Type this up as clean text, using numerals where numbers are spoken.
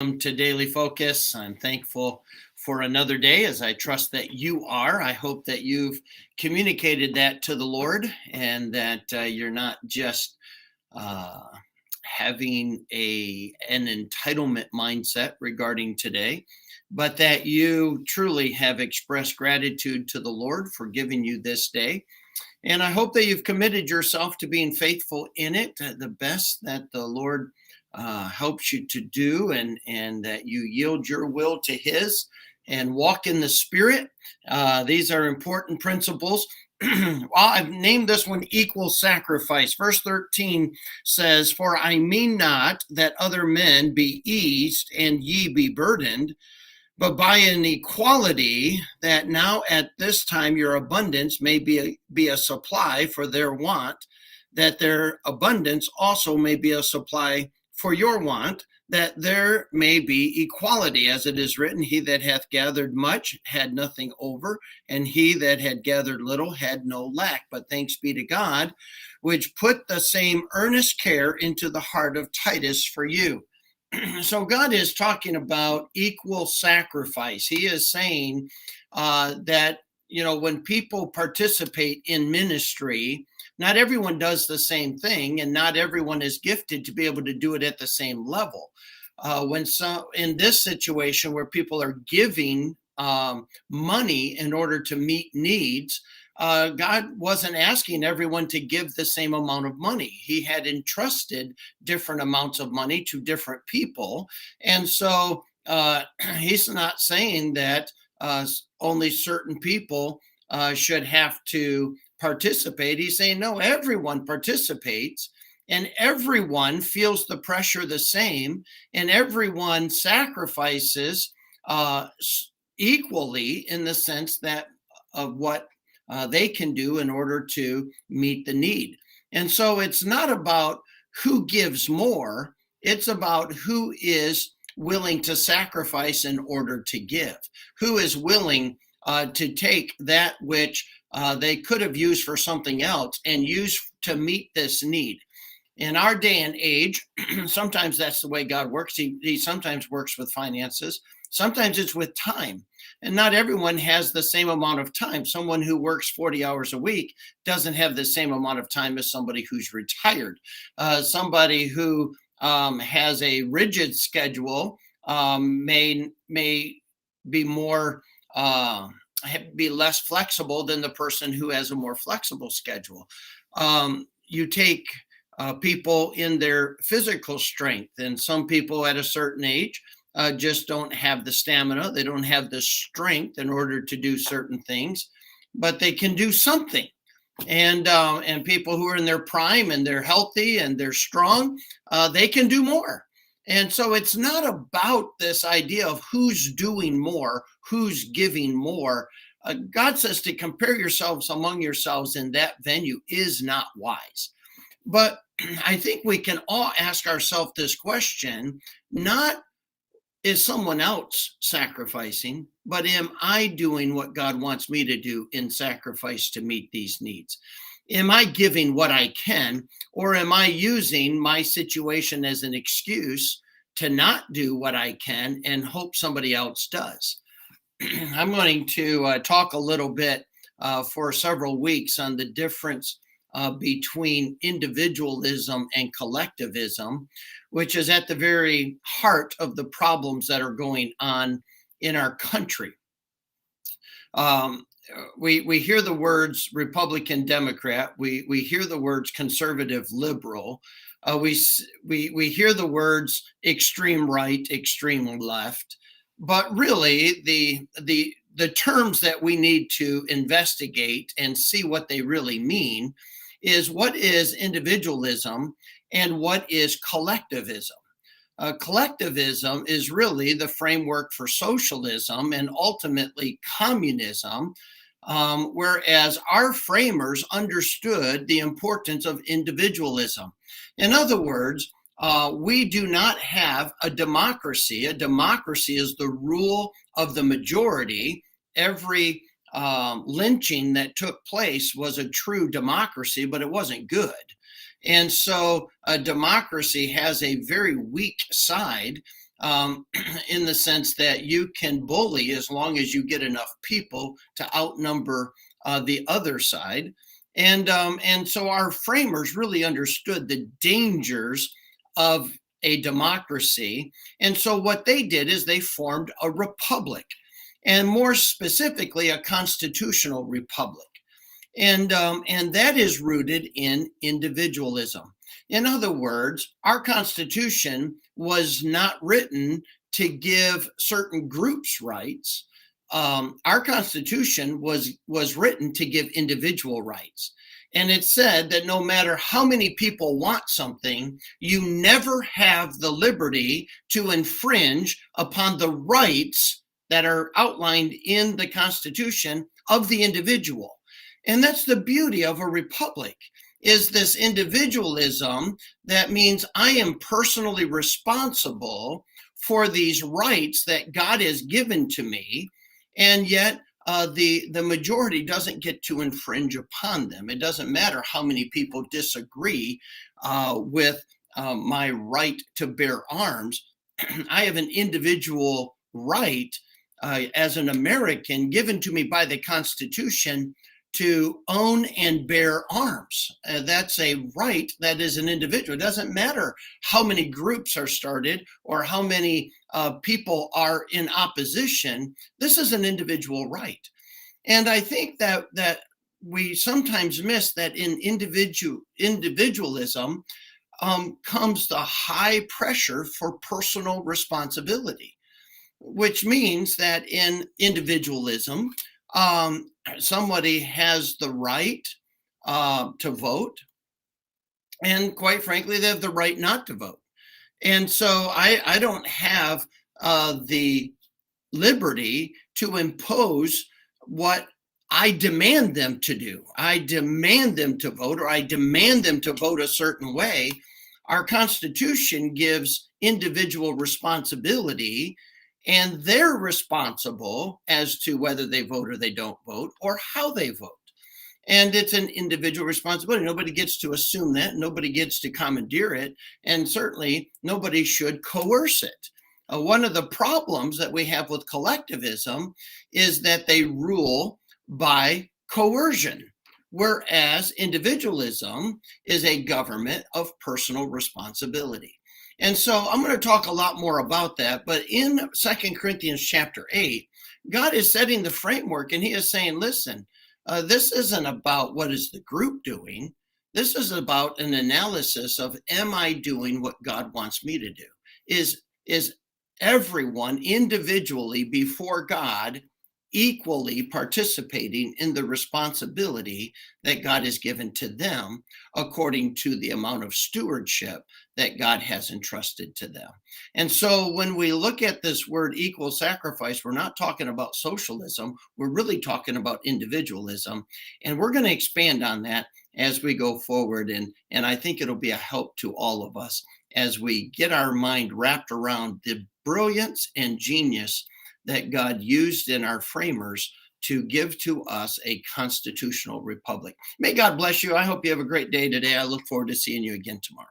To Daily Focus. I'm thankful for another day, as I trust that you are. I hope that you've communicated that to the Lord and that you're not just uh, having an entitlement mindset regarding today, but that you truly have expressed gratitude to the Lord for giving you this day. And I hope that you've committed yourself to being faithful in it, the best that the Lord helps you to do, and that you yield your will to His and walk in the Spirit. These are important principles. Well, I've named this one equal sacrifice. Verse 13 says, "For I mean not that other men be eased and ye be burdened, but by an equality, that now at this time your abundance may be a supply for their want, that their abundance also may be a supply for your want, that there may be equality, as it is written, he that hath gathered much had nothing over, and he that had gathered little had no lack. But thanks be to God, which put the same earnest care into the heart of Titus for you." So God is talking about equal sacrifice. He is saying that, when people participate in ministry, not everyone does the same thing, and not everyone is gifted to be able to do it at the same level. In this situation where people are giving money in order to meet needs, God wasn't asking everyone to give the same amount of money. He had entrusted different amounts of money to different people. And so he's not saying that only certain people should have to participate. He's saying, no, everyone participates. And everyone feels the pressure the same, and everyone sacrifices equally in the sense that of what they can do in order to meet the need. And so it's not about who gives more, it's about who is willing to sacrifice in order to give, who is willing to take that which they could have used for something else and use to meet this need. In our day and age, sometimes that's the way God works. He sometimes works with finances. Sometimes it's with time. And not everyone has the same amount of time. Someone who works 40 hours a week doesn't have the same amount of time as somebody who's retired. Somebody who has a rigid schedule may be more be less flexible than the person who has a more flexible schedule. You take people in their physical strength, and some people at a certain age just don't have the stamina. They don't have the strength in order to do certain things, but they can do something. And people who are in their prime and they're healthy and they're strong, they can do more. And so it's not about this idea of who's doing more, who's giving more. God says to compare yourselves among yourselves in that venue is not wise. But I think we can all ask ourselves this question, not is someone else sacrificing, but am I doing what God wants me to do in sacrifice to meet these needs? Am I giving what I can, or am I using my situation as an excuse to not do what I can and hope somebody else does? I'm going to talk a little bit for several weeks on the difference between individualism and collectivism, which is at the very heart of the problems that are going on in our country. We hear the words Republican, Democrat. We hear the words conservative, liberal. We hear the words extreme right, extreme left. But really, the terms that we need to investigate and see what they really mean is what is individualism and what is collectivism. Collectivism is really the framework for socialism and ultimately communism, whereas our framers understood the importance of individualism. In other words, we do not have a democracy. A democracy is the rule of the majority. Every lynching that took place was a true democracy, but it wasn't good. And so a democracy has a very weak side in the sense that you can bully as long as you get enough people to outnumber the other side. And so our framers really understood the dangers of a democracy. And so what they did is they formed a republic, and more specifically, a constitutional republic. And that is rooted in individualism. In other words, our Constitution was not written to give certain groups rights. Our Constitution was written to give individual rights. And it said that no matter how many people want something, you never have the liberty to infringe upon the rights that are outlined in the Constitution of the individual. And that's the beauty of a republic, is this individualism that means I am personally responsible for these rights that God has given to me, and yet the majority doesn't get to infringe upon them. It doesn't matter how many people disagree with my right to bear arms. I have an individual right as an American given to me by the Constitution to own and bear arms. That's a right that is an individual. It doesn't matter how many groups are started or how many people are in opposition. This is an individual right. And I think that we sometimes miss that in individualism comes the high pressure for personal responsibility, which means that in individualism, somebody has the right to vote, and quite frankly, they have the right not to vote. And so I don't have the liberty to impose what I demand them to do. I demand them to vote, or I demand them to vote a certain way. Our Constitution gives individual responsibility, and they're responsible as to whether they vote or they don't vote, or how they vote. And it's an individual responsibility. Nobody gets to assume that. Nobody gets to commandeer it. And certainly nobody should coerce it. One of the problems that we have with collectivism is that they rule by coercion, whereas individualism is a government of personal responsibility. And so I'm going to talk a lot more about that. But in 2 Corinthians chapter 8, God is setting the framework, and he is saying, listen, this isn't about what is the group doing. This is about an analysis of, am I doing what God wants me to do? Is everyone individually before God equally participating in the responsibility that God has given to them according to the amount of stewardship that God has entrusted to them? And so when we look at this word equal sacrifice, we're not talking about socialism. We're really talking about individualism. And we're going to expand on that as we go forward. And I think it'll be a help to all of us as we get our mind wrapped around the brilliance and genius that God used in our framers to give to us a constitutional republic. May God bless you. I hope you have a great day today. I look forward to seeing you again tomorrow.